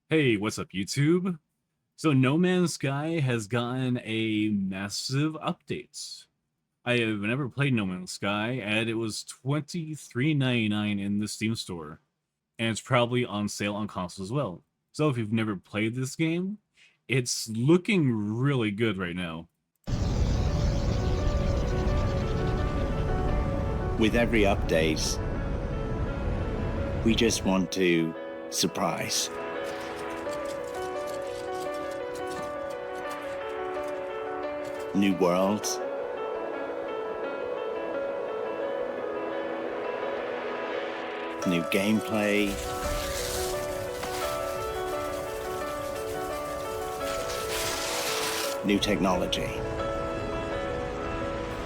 Hey, what's up, YouTube? So, No Man's Sky has gotten a massive update. I have never played No Man's Sky, and it was $23.99 in the Steam store, and it's probably on sale on console as well. So, if you've never played this game, it's looking really good right now. With every update, we just want to surprise. New worlds, new gameplay, new technology.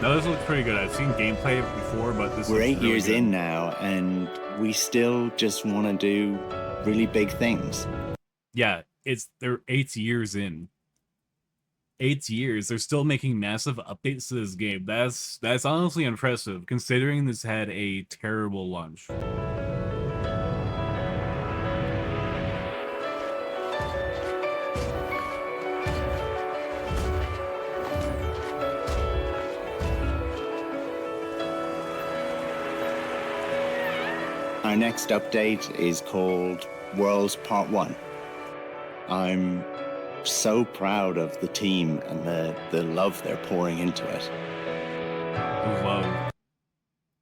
Now, this looks pretty good. I've seen gameplay before, but this We're looks 8 really years good. in now, and we still just want to do really big things. Yeah, they're 8 years in. 8 years, they're still making massive updates to this game. That's honestly impressive, considering this had a terrible launch. Our next update is called Worlds Part 1. I'm so proud of the team and the love they're pouring into it. Love.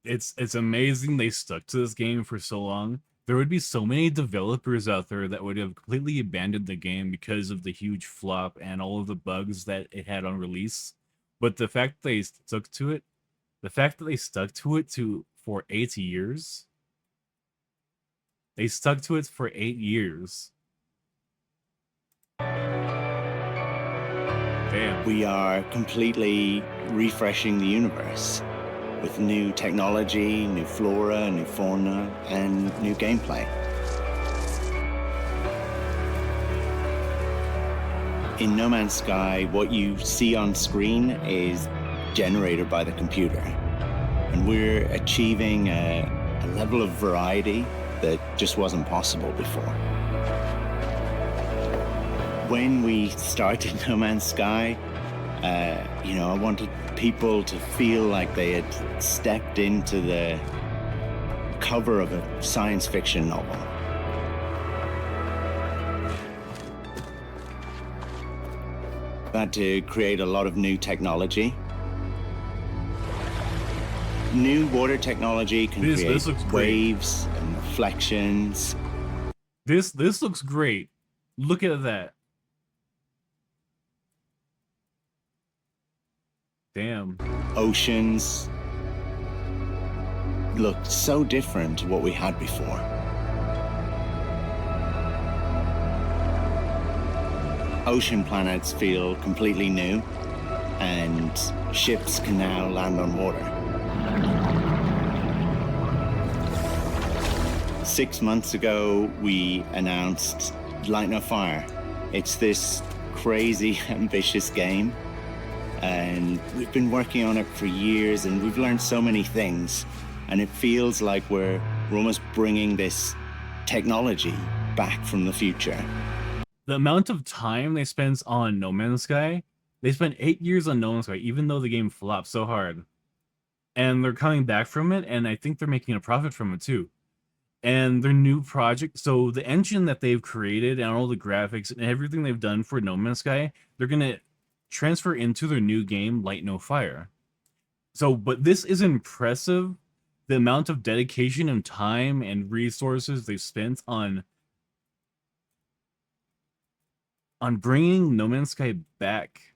It's amazing they stuck to this game for so long. There would be so many developers out there that would have completely abandoned the game because of the huge flop and all of the bugs that it had on release. But the fact that they stuck to it, the fact that they stuck to it for 8 years, they stuck to it for 8 years. Damn. We are completely refreshing the universe with new technology, new flora, new fauna, and new gameplay. In No Man's Sky, what you see on screen is generated by the computer. And we're achieving a level of variety that just wasn't possible before. When we started No Man's Sky, I wanted people to feel like they had stepped into the cover of a science fiction novel. Had to create a lot of new technology. New water technology can This create looks great. waves and reflections. This looks great. Look at that. Damn. Oceans look so different to what we had before. Ocean planets feel completely new, and ships can now land on water. 6 months ago, we announced Light No Fire. It's this crazy, ambitious game, and we've been working on it for years, and we've learned so many things, and it feels like we're almost bringing this technology back from the future. The amount of time they spent on No Man's Sky, they spent 8 years on No Man's Sky, even though the game flopped so hard. And they're coming back from it, and I think they're making a profit from it too. And their new project, so the engine that they've created and all the graphics and everything they've done for No Man's Sky, they're going to transfer into their new game, Light No Fire. So, but this is impressive. The amount of dedication and time and resources they've spent on bringing No Man's Sky back.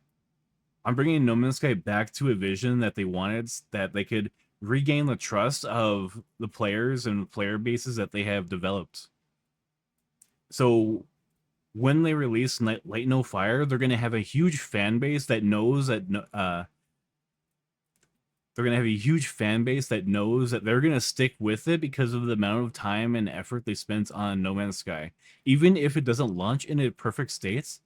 I'm bringing No Man's Sky back to a vision that they wanted, that they could regain the trust of the players and player bases that they have developed. So when they release Light No Fire, they're going to have a huge fan base that knows that they're going to have a huge fan base that knows that they're going to stick with it because of the amount of time and effort they spent on No Man's Sky. Even if it doesn't launch in a perfect state,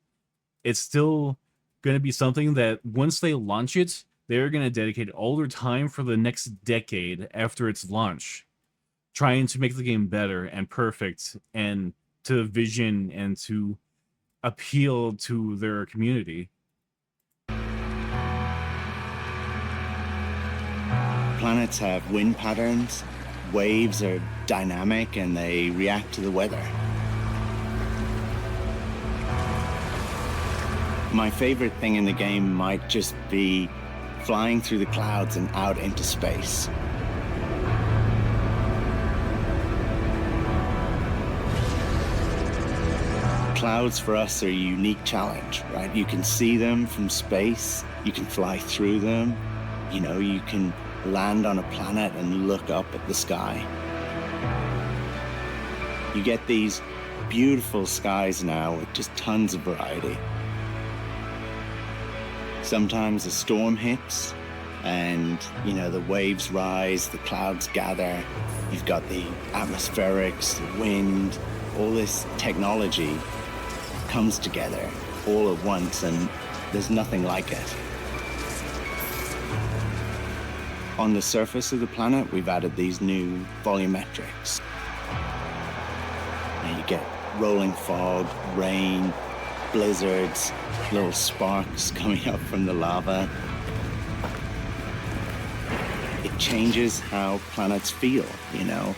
it's still going to be something that once they launch it, they're going to dedicate all their time for the next decade after its launch, trying to make the game better and perfect and to vision and to appeal to their community. Planets have wind patterns, waves are dynamic, and they react to the weather. My favorite thing in the game might just be flying through the clouds and out into space. Clouds for us are a unique challenge, right? You can see them from space, you can fly through them, you know, you can land on a planet and look up at the sky. You get these beautiful skies now with just tons of variety. Sometimes a storm hits and, you know, the waves rise, the clouds gather. You've got the atmospherics, the wind, all this technology comes together all at once, and there's nothing like it. On the surface of the planet, we've added these new volumetrics. And you get rolling fog, rain, blizzards, little sparks coming up from the lava. It changes how planets feel, you know?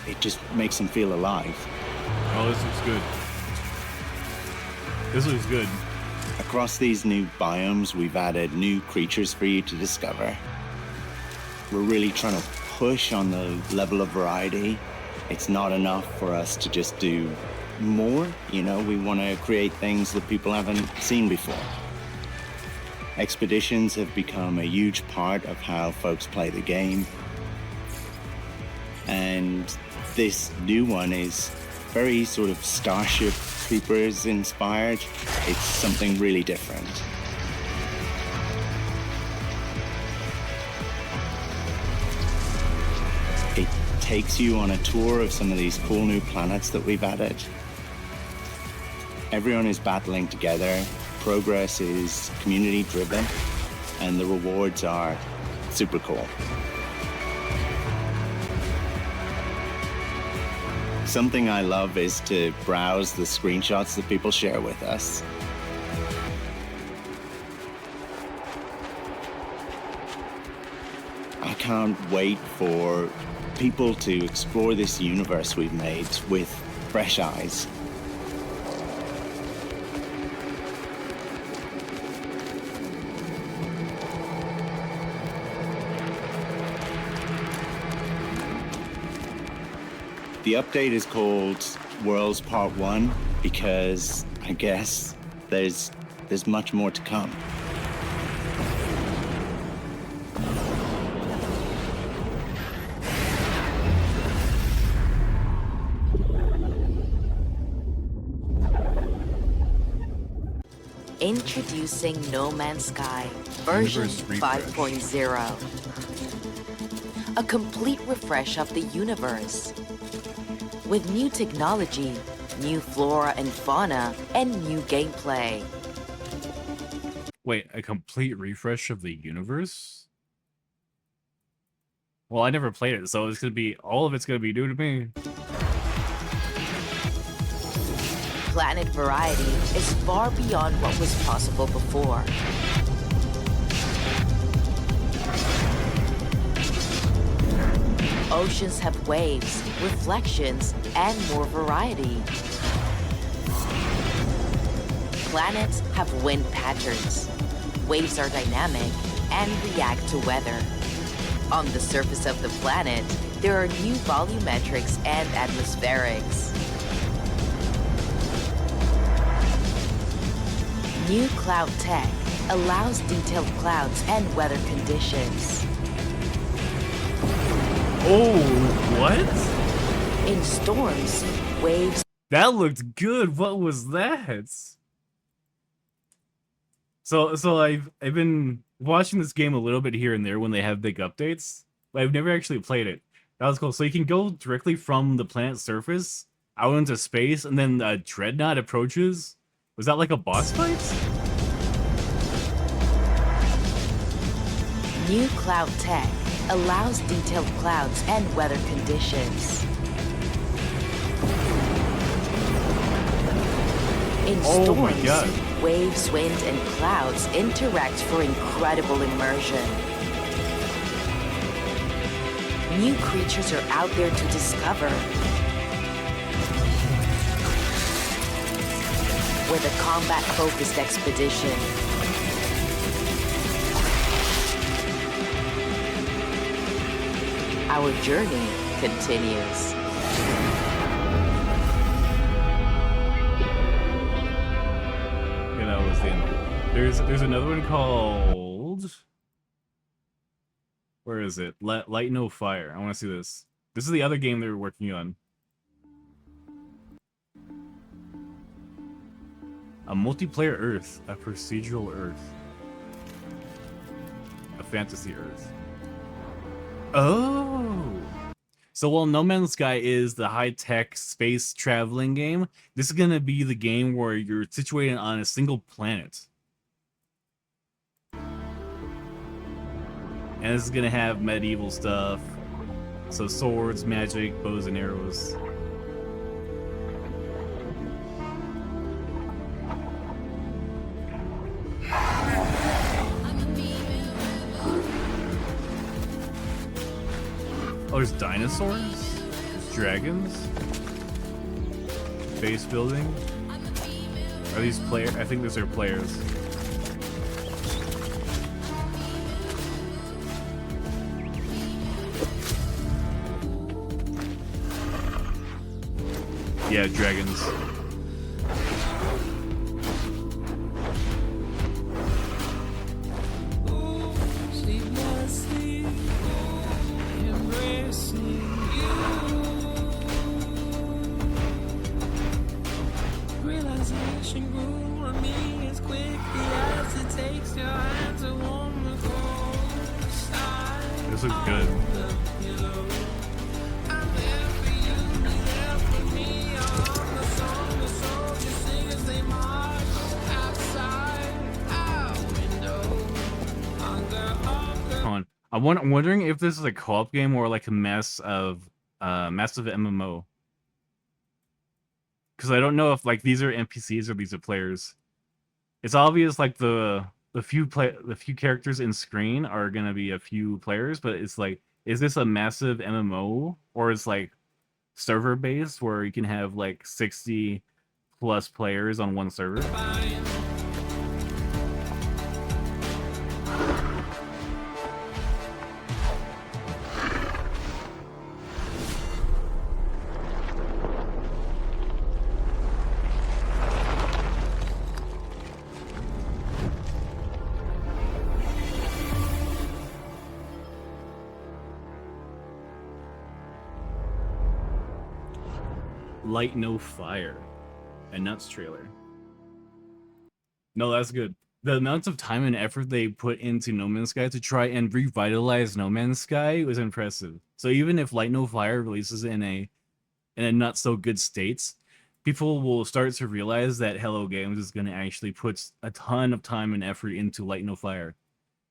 It just makes them feel alive. Oh, this looks good. This looks good. Across these new biomes, we've added new creatures for you to discover. We're really trying to push on the level of variety. It's not enough for us to just do more, you know, we want to create things that people haven't seen before. Expeditions have become a huge part of how folks play the game. And this new one is very sort of Starship Troopers inspired. It's something really different. It takes you on a tour of some of these cool new planets that we've added. Everyone is battling together, progress is community driven, and the rewards are super cool. Something I love is to browse the screenshots that people share with us. I can't wait for people to explore this universe we've made with fresh eyes. The update is called Worlds Part 1 because I guess there's much more to come. Introducing No Man's Sky, version 5.0. A complete refresh of the universe. With new technology, new flora and fauna, and new gameplay. Wait, a complete refresh of the universe? Well, I never played it, so it's gonna be all of it's gonna be new to me. Planet variety is far beyond what was possible before. Oceans have waves, reflections, and more variety. Planets have wind patterns. Waves are dynamic and react to weather. On the surface of the planet, there are new volumetrics and atmospherics. New cloud tech allows detailed clouds and weather conditions. Oh, what? In storms, waves... That looked good. What was that? So I've been watching this game a little bit here and there when they have big updates, but I've never actually played it. That was cool. So you can go directly from the planet's surface out into space, and then a dreadnought approaches. Was that like a boss fight? New cloud tech allows detailed clouds and weather conditions. In Oh my storms, God. waves, wind, and clouds interact for incredible immersion. New creatures are out there to discover. With a combat-focused expedition. Our journey continues. Yeah, that was the end. There's another one called... Where is it? Light No Fire. I want to see this. This is the other game they were working on. A multiplayer Earth. A procedural Earth. A fantasy Earth. Oh! So while No Man's Sky is the high-tech space traveling game, this is going to be the game where you're situated on a single planet. And this is going to have medieval stuff. So swords, magic, bows and arrows. Oh, there's dinosaurs? There's dragons? Base building? Are these players? I think these are players. Yeah, dragons. This looks good. I'm wondering if this is a co-op game or like a massive MMO. Because I don't know if like these are NPCs or these are players. It's obvious like the few characters in screen are gonna be a few players, but it's like, is this a massive MMO or is like server based where you can have like 60 plus players on one server? Light No Fire, a Nuts trailer. No, that's good. The amount of time and effort they put into No Man's Sky to try and revitalize No Man's Sky was impressive. So even if Light No Fire releases in a not so good state, people will start to realize that Hello Games is going to actually put a ton of time and effort into Light No Fire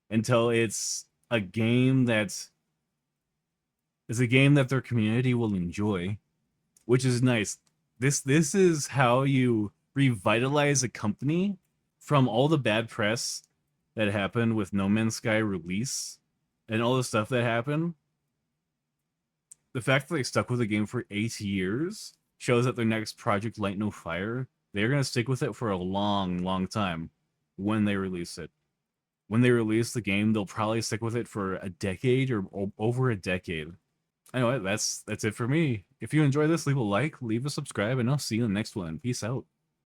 until it's a game that their community will enjoy. Which is nice. This is how you revitalize a company from all the bad press that happened with No Man's Sky release and all the stuff that happened. The fact that they stuck with the game for 8 years shows that their next project, Light No Fire, they're going to stick with it for a long, long time when they release it. When they release the game, they'll probably stick with it for a decade or over a decade. Anyway, that's it for me. If you enjoy this, leave a like, leave a subscribe, and I'll see you in the next one. Peace out.